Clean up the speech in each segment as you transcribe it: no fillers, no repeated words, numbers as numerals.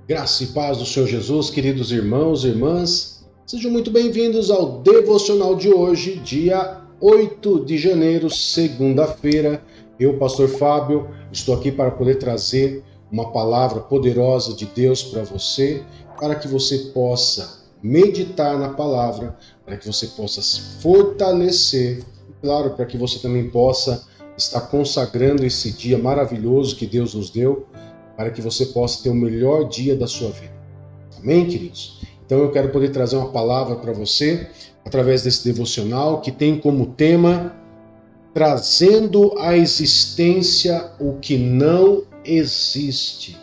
Graça e paz do Senhor Jesus, queridos irmãos e irmãs, sejam muito bem-vindos ao devocional de hoje, dia 8 de janeiro, segunda-feira. Eu, pastor Fábio, estou aqui para poder trazer uma palavra poderosa de Deus para você, para que você possa meditar na palavra, para que você possa se fortalecer, e claro, para que você também possa estar consagrando esse dia maravilhoso que Deus nos deu, para que você possa ter o melhor dia da sua vida. Amém, queridos? Então eu quero poder trazer uma palavra para você, através desse devocional, que tem como tema trazendo à existência o que não existe.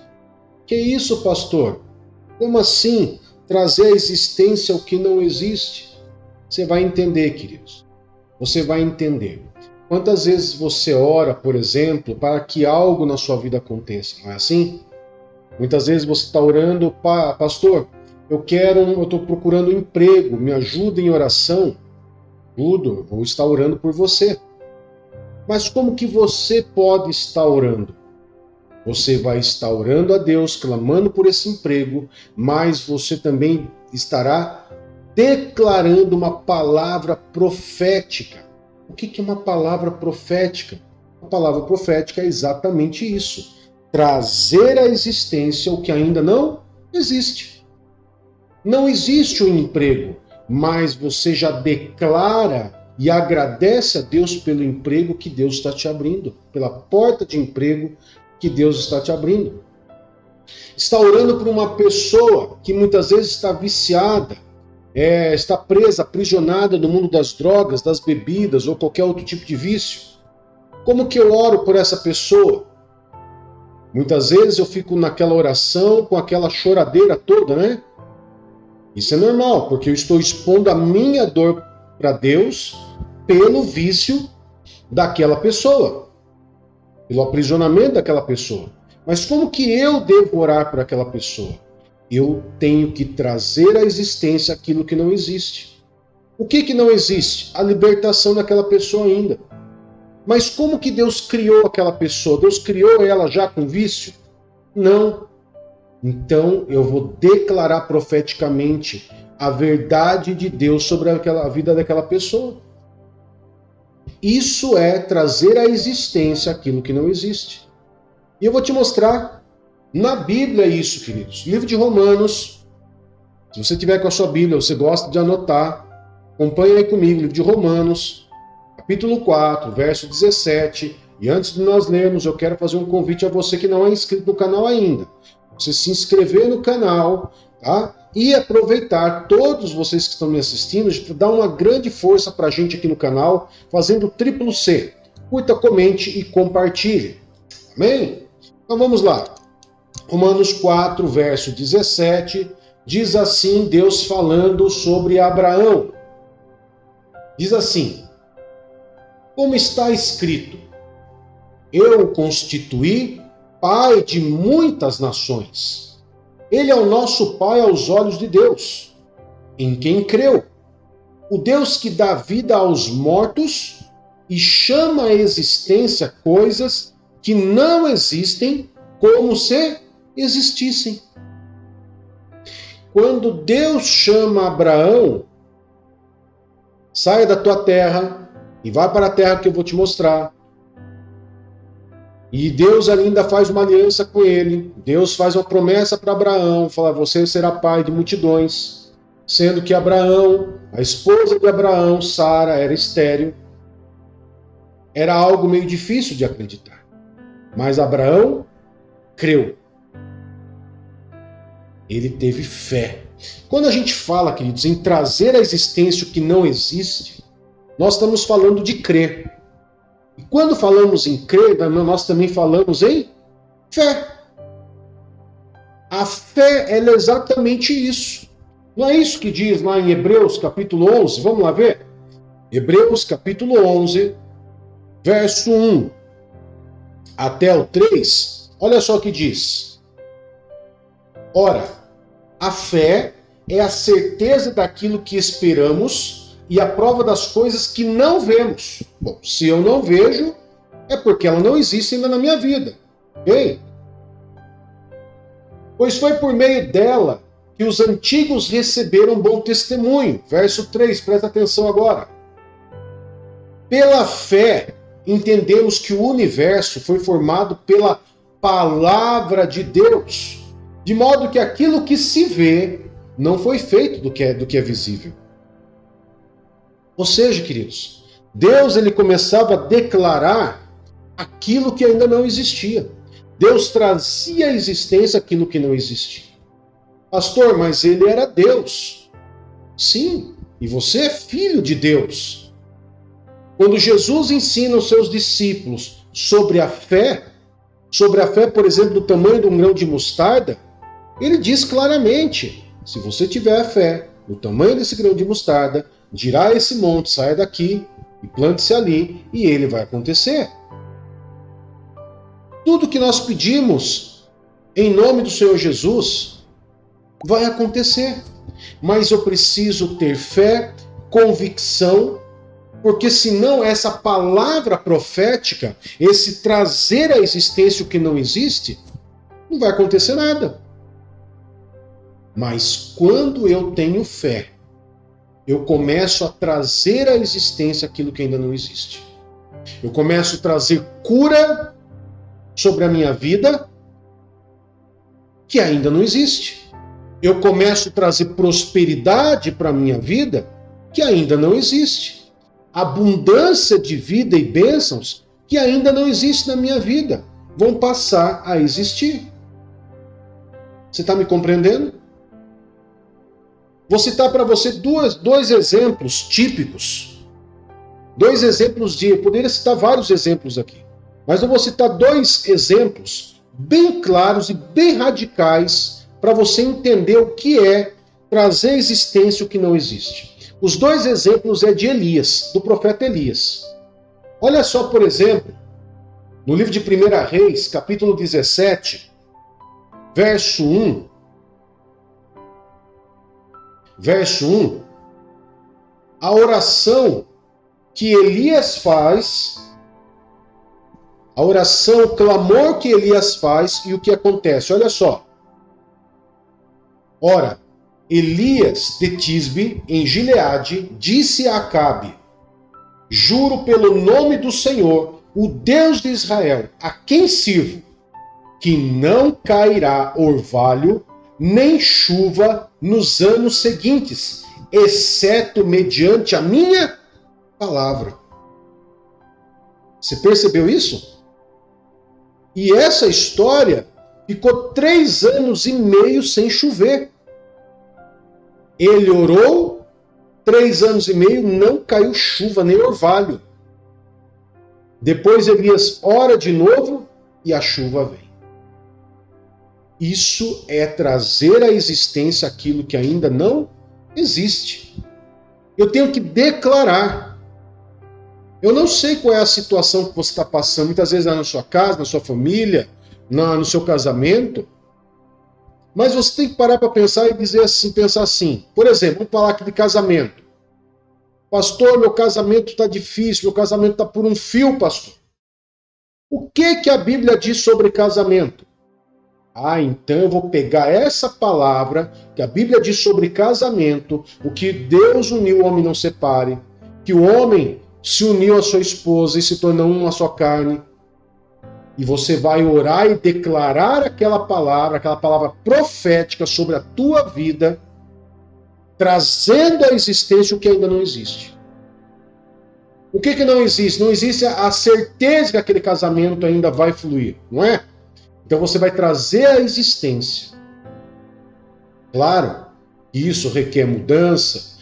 Que isso, pastor? Como assim trazer à existência o que não existe? Você vai entender, queridos. Você vai entender. Quantas vezes você ora, por exemplo, para que algo na sua vida aconteça, não é assim? Muitas vezes você está orando, pastor, eu estou procurando um emprego, me ajuda em oração. Tudo, vou estar orando por você. Mas como que você pode estar orando? Você vai estar orando a Deus, clamando por esse emprego, mas você também estará declarando uma palavra profética. O que é uma palavra profética? A palavra profética é exatamente isso. Trazer à existência o que ainda não existe. Não existe um emprego, mas você já declara e agradece a Deus pelo emprego que Deus está te abrindo, pela porta de emprego que Deus está te abrindo. Está orando por uma pessoa que muitas vezes está viciada, está presa, aprisionada no mundo das drogas, das bebidas ou qualquer outro tipo de vício. Como que eu oro por essa pessoa? Muitas vezes eu fico naquela oração com aquela choradeira toda, né? Isso é normal, porque eu estou expondo a minha dor para Deus pelo vício daquela pessoa, pelo aprisionamento daquela pessoa. Mas como que eu devo orar por aquela pessoa? Eu tenho que trazer à existência aquilo que não existe. O que não existe? A libertação daquela pessoa ainda. Mas como que Deus criou aquela pessoa? Deus criou ela já com vício? Não. Então eu vou declarar profeticamente a verdade de Deus sobre a vida daquela pessoa. Isso é trazer à existência aquilo que não existe. E eu vou te mostrar na Bíblia isso, queridos. Livro de Romanos. Se você tiver com a sua Bíblia, você gosta de anotar, acompanha aí comigo, livro de Romanos, capítulo 4, verso 17. E antes de nós lermos, eu quero fazer um convite a você que não é inscrito no canal ainda. Você se inscrever no canal, tá? E aproveitar, todos vocês que estão me assistindo, dar uma grande força para a gente aqui no canal, fazendo triplo C. Curta, comente e compartilhe. Amém? Então vamos lá. Romanos 4, verso 17, diz assim, Deus falando sobre Abraão. Diz assim, como está escrito, eu o constituí pai de muitas nações. Ele é o nosso pai aos olhos de Deus, em quem creu. O Deus que dá vida aos mortos e chama à existência coisas que não existem como se existissem. Quando Deus chama Abraão, saia da tua terra e vai para a terra que eu vou te mostrar. E Deus ainda faz uma aliança com ele. Deus faz uma promessa para Abraão, fala, você será pai de multidões. Sendo que Abraão, a esposa de Abraão, Sara, era estéril. Era algo meio difícil de acreditar. Mas Abraão creu. Ele teve fé. Quando a gente fala, queridos, em trazer à existência o que não existe, nós estamos falando de crer. E quando falamos em crer, nós também falamos em fé. A fé é exatamente isso. Não é isso que diz lá em Hebreus capítulo 11? Vamos lá ver? Hebreus capítulo 11, verso 1 até o 3. Olha só o que diz. Ora, a fé é a certeza daquilo que esperamos e a prova das coisas que não vemos. Bom, se eu não vejo, é porque ela não existe ainda na minha vida. Ok? Pois foi por meio dela que os antigos receberam bom testemunho. Verso 3, presta atenção agora. Pela fé, entendemos que o universo foi formado pela palavra de Deus, de modo que aquilo que se vê não foi feito do que é visível. Ou seja, queridos, Deus ele começava a declarar aquilo que ainda não existia. Deus trazia à existência aquilo que não existia. Pastor, mas ele era Deus. Sim, e você é filho de Deus. Quando Jesus ensina os seus discípulos sobre a fé, por exemplo, do tamanho de um grão de mostarda, ele diz claramente, se você tiver a fé no tamanho desse grão de mostarda, dirá esse monte, saia daqui e plante-se ali, e ele vai acontecer. Tudo que nós pedimos em nome do Senhor Jesus vai acontecer. Mas eu preciso ter fé, convicção, porque senão essa palavra profética, esse trazer à existência o que não existe, não vai acontecer nada. Mas quando eu tenho fé, eu começo a trazer à existência aquilo que ainda não existe. Eu começo a trazer cura sobre a minha vida que ainda não existe. Eu começo a trazer prosperidade para a minha vida que ainda não existe. Abundância de vida e bênçãos que ainda não existe na minha vida vão passar a existir. Você está me compreendendo? Vou citar para você dois exemplos típicos. Dois exemplos eu poderia citar vários exemplos aqui, mas eu vou citar dois exemplos bem claros e bem radicais para você entender o que é trazer à existência o que não existe. Os dois exemplos é de Elias, do profeta Elias. Olha só, por exemplo, no livro de 1 Reis, capítulo 17, verso 1. Verso 1, a oração que Elias faz, a oração, o clamor que Elias faz e o que acontece. Olha só. Ora, Elias de Tisbe, em Gileade, disse a Acabe: juro pelo nome do Senhor, o Deus de Israel, a quem sirvo, que não cairá orvalho nem chuva nos anos seguintes, exceto mediante a minha palavra. Você percebeu isso? E essa história ficou 3 anos e meio sem chover. Ele orou, 3 anos e meio, não caiu chuva nem orvalho. Depois Elias ora de novo e a chuva vem. Isso é trazer à existência aquilo que ainda não existe. Eu tenho que declarar. Eu não sei qual é a situação que você está passando, muitas vezes na sua casa, na sua família, no seu casamento, mas você tem que parar para pensar e pensar assim. Por exemplo, vamos falar aqui de casamento. Pastor, meu casamento está difícil, meu casamento está por um fio, pastor. O que a Bíblia diz sobre casamento? Então eu vou pegar essa palavra que a Bíblia diz sobre casamento, o que Deus uniu, o homem não separe, que o homem se uniu à sua esposa e se tornou uma só carne, e você vai orar e declarar aquela palavra profética sobre a tua vida, trazendo à existência o que ainda não existe. O que não existe? Não existe a certeza que aquele casamento ainda vai fluir, não é? Então você vai trazer à existência. Claro, isso requer mudança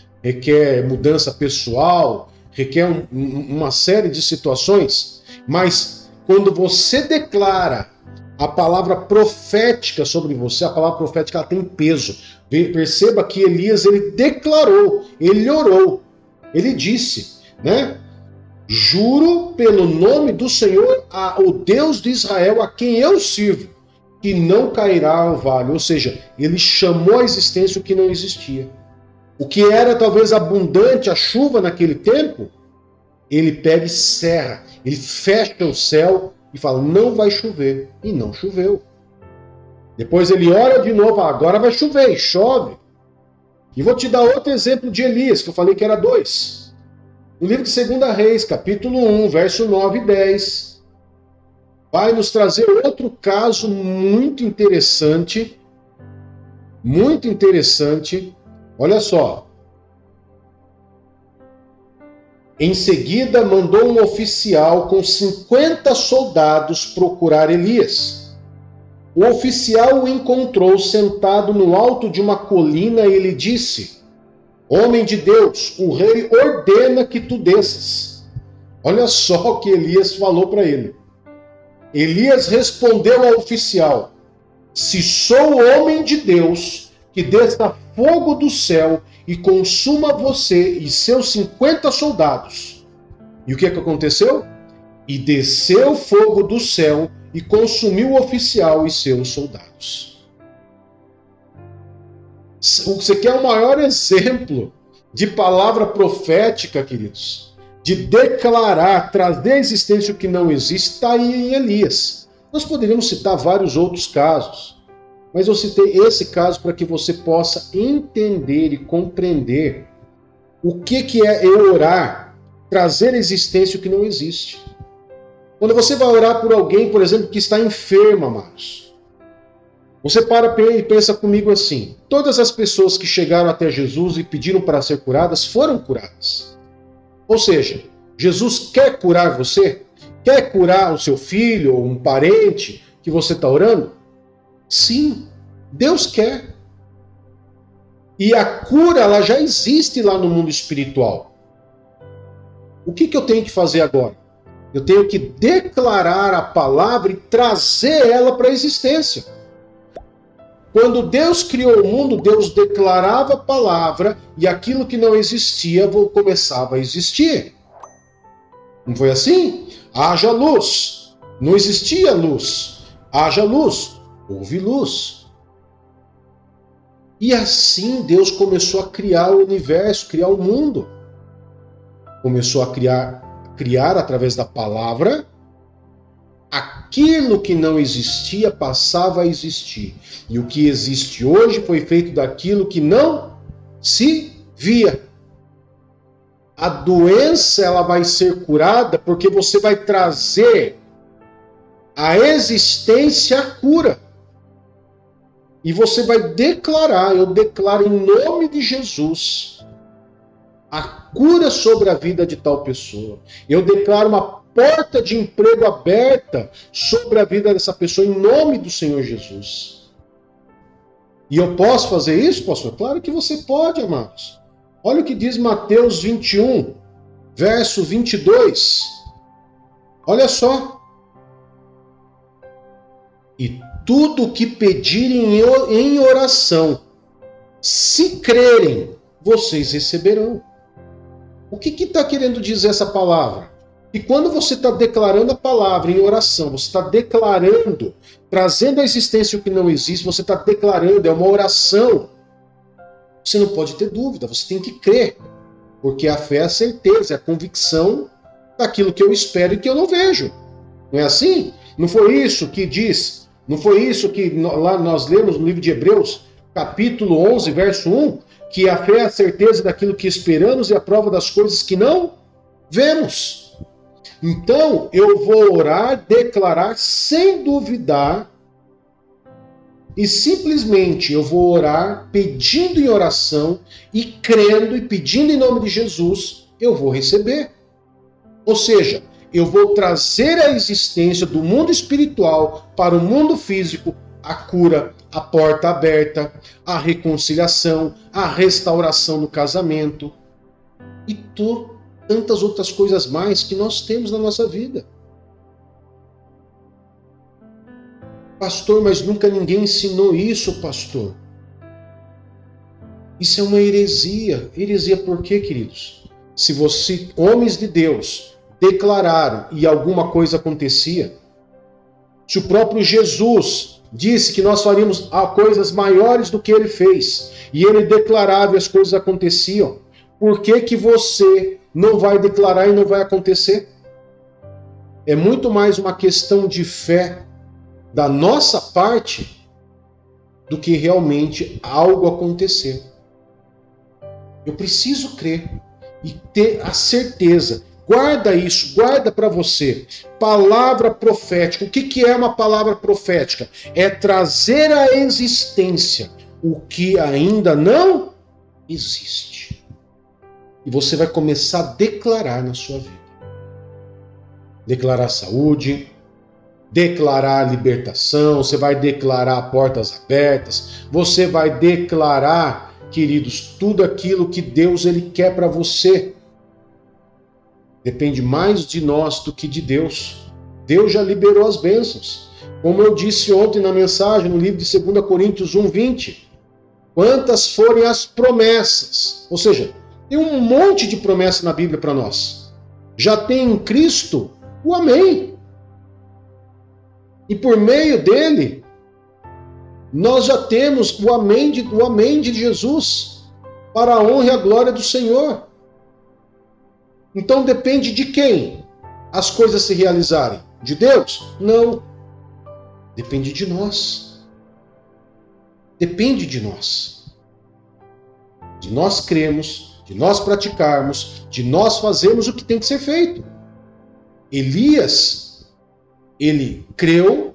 pessoal, requer uma série de situações, mas quando você declara a palavra profética sobre você, a palavra profética ela tem peso. Perceba que Elias, ele declarou, ele orou, ele disse, né? Juro pelo nome do Senhor, o Deus de Israel, a quem eu sirvo, que não cairá ao vale. Ou seja, ele chamou à existência o que não existia. O que era talvez abundante, a chuva naquele tempo, ele pega e cerra, ele fecha o céu e fala, não vai chover. E não choveu. Depois ele ora de novo, agora vai chover, e chove. E vou te dar outro exemplo de Elias, que eu falei que era 2. No livro de 2 Reis, capítulo 1, verso 9 e 10, vai nos trazer outro caso muito interessante. Muito interessante. Olha só. Em seguida, mandou um oficial com 50 soldados procurar Elias. O oficial o encontrou sentado no alto de uma colina e ele disse: Homem de Deus, o rei ordena que tu desças. Olha só o que Elias falou para ele. Elias respondeu ao oficial: Se sou homem de Deus, que desça fogo do céu e consuma você e seus 50 soldados. E o que aconteceu? E desceu fogo do céu e consumiu o oficial e seus soldados. Você quer o maior exemplo de palavra profética, queridos? De declarar, trazer à existência o que não existe, está aí em Elias. Nós poderíamos citar vários outros casos, mas eu citei esse caso para que você possa entender e compreender o que é eu orar, trazer à existência o que não existe. Quando você vai orar por alguém, por exemplo, que está enfermo, amados, você para e pensa comigo assim: todas as pessoas que chegaram até Jesus e pediram para ser curadas foram curadas. Ou seja, Jesus quer curar você? Quer curar o seu filho ou um parente que você está orando? Sim, Deus quer. E a cura, ela já existe lá no mundo espiritual. O que eu tenho que fazer agora? Eu tenho que declarar a palavra e trazer ela para a existência. Quando Deus criou o mundo, Deus declarava a palavra e aquilo que não existia começava a existir. Não foi assim? Haja luz. Não existia luz. Haja luz. Houve luz. E assim Deus começou a criar o universo, criar o mundo. Começou a criar através da palavra. Aquilo que não existia passava a existir. E o que existe hoje foi feito daquilo que não se via. A doença, ela vai ser curada porque você vai trazer à existência a cura. E você vai declarar, eu declaro em nome de Jesus, a cura sobre a vida de tal pessoa. Eu declaro uma porta de emprego aberta sobre a vida dessa pessoa em nome do Senhor Jesus. E eu posso fazer isso, pastor? Claro que você pode, amados. Olha o que diz Mateus 21, verso 22. Olha só. E tudo o que pedirem em oração, se crerem, vocês receberão. O que está querendo dizer essa palavra? E quando você está declarando a palavra em oração, você está declarando, trazendo à existência o que não existe, você está declarando, é uma oração. Você não pode ter dúvida, você tem que crer. Porque a fé é a certeza, é a convicção daquilo que eu espero e que eu não vejo. Não é assim? Não foi isso que diz, não foi isso que lá nós lemos no livro de Hebreus, capítulo 11, verso 1, que a fé é a certeza daquilo que esperamos e a prova das coisas que não vemos. Então, eu vou orar, declarar sem duvidar e simplesmente eu vou orar pedindo em oração e crendo e pedindo em nome de Jesus, eu vou receber. Ou seja, eu vou trazer a existência do mundo espiritual para o mundo físico, a cura, a porta aberta, a reconciliação, a restauração no casamento e tantas outras coisas mais que nós temos na nossa vida. Pastor, mas nunca ninguém ensinou isso, pastor. Isso é uma heresia. Heresia por quê, queridos? Se você, homens de Deus, declararam e alguma coisa acontecia, se o próprio Jesus disse que nós faríamos coisas maiores do que ele fez, e ele declarava e as coisas aconteciam, por que você não vai declarar e não vai acontecer? É muito mais uma questão de fé da nossa parte do que realmente algo acontecer. Eu preciso crer e ter a certeza. Guarda isso, guarda para você. Palavra profética. O que é uma palavra profética? É trazer à existência o que ainda não existe. E você vai começar a declarar na sua vida. Declarar saúde, declarar libertação, você vai declarar portas abertas, você vai declarar, queridos, tudo aquilo que Deus ele quer para você. Depende mais de nós do que de Deus. Deus já liberou as bênçãos. Como eu disse ontem na mensagem, no livro de 2 Coríntios 1:20, quantas forem as promessas. Ou seja, tem um monte de promessa na Bíblia para nós. Já tem em Cristo o amém. E por meio dele, nós já temos o amém de Jesus, para a honra e a glória do Senhor. Então depende de quem as coisas se realizarem? De Deus? Não. Depende de nós. Depende de nós. De nós cremos, de nós praticarmos, de nós fazermos o que tem que ser feito. Elias, ele creu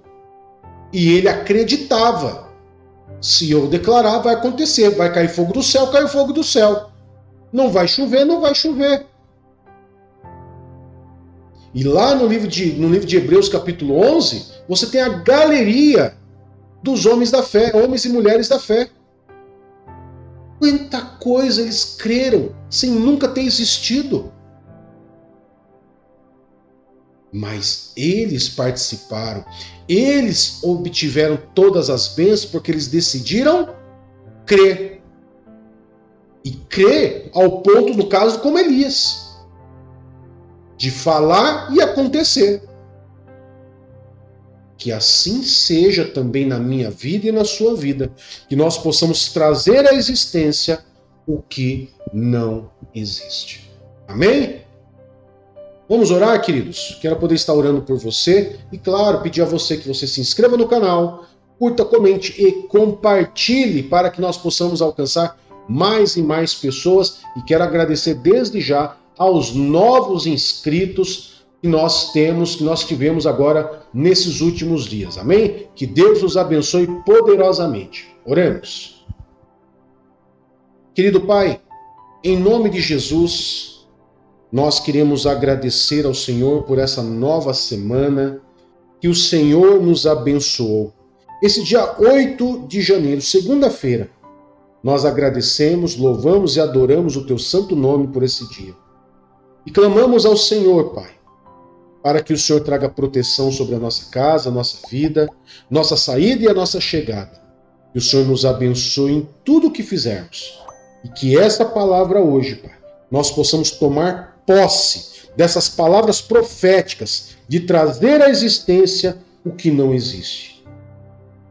e ele acreditava. Se eu declarar, vai acontecer. Vai cair fogo do céu, caiu fogo do céu. Não vai chover, não vai chover. E lá no livro de Hebreus, capítulo 11, você tem a galeria dos homens da fé, homens e mulheres da fé. Quanta coisa eles creram, sem nunca ter existido. Mas eles participaram, eles obtiveram todas as bênçãos porque eles decidiram crer. E crer ao ponto, no caso, como Elias, de falar e acontecer. Que assim seja também na minha vida e na sua vida, que nós possamos trazer à existência o que não existe. Amém? Vamos orar, queridos? Quero poder estar orando por você e, claro, pedir a você que você se inscreva no canal, curta, comente e compartilhe para que nós possamos alcançar mais e mais pessoas. E quero agradecer desde já aos novos inscritos que nós tivemos agora nesses últimos dias. Amém? Que Deus nos abençoe poderosamente. Oremos. Querido Pai, em nome de Jesus, nós queremos agradecer ao Senhor por essa nova semana que o Senhor nos abençoou. Esse dia 8 de janeiro, segunda-feira, nós agradecemos, louvamos e adoramos o Teu santo nome por esse dia. E clamamos ao Senhor, Pai, para que o Senhor traga proteção sobre a nossa casa, a nossa vida, nossa saída e a nossa chegada. Que o Senhor nos abençoe em tudo o que fizermos. E que essa palavra hoje, Pai, nós possamos tomar posse dessas palavras proféticas de trazer à existência o que não existe.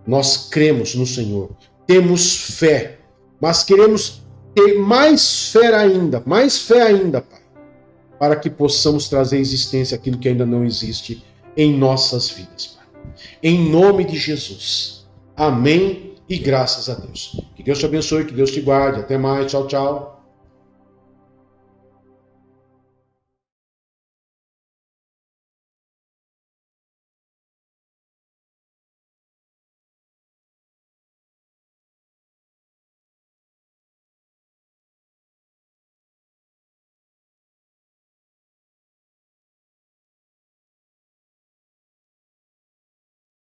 Nós cremos no Senhor, temos fé, mas queremos ter mais fé ainda, Pai, para que possamos trazer à existência aquilo que ainda não existe em nossas vidas, Pai. Em nome de Jesus. Amém e graças a Deus. Que Deus te abençoe, que Deus te guarde. Até mais. Tchau, tchau.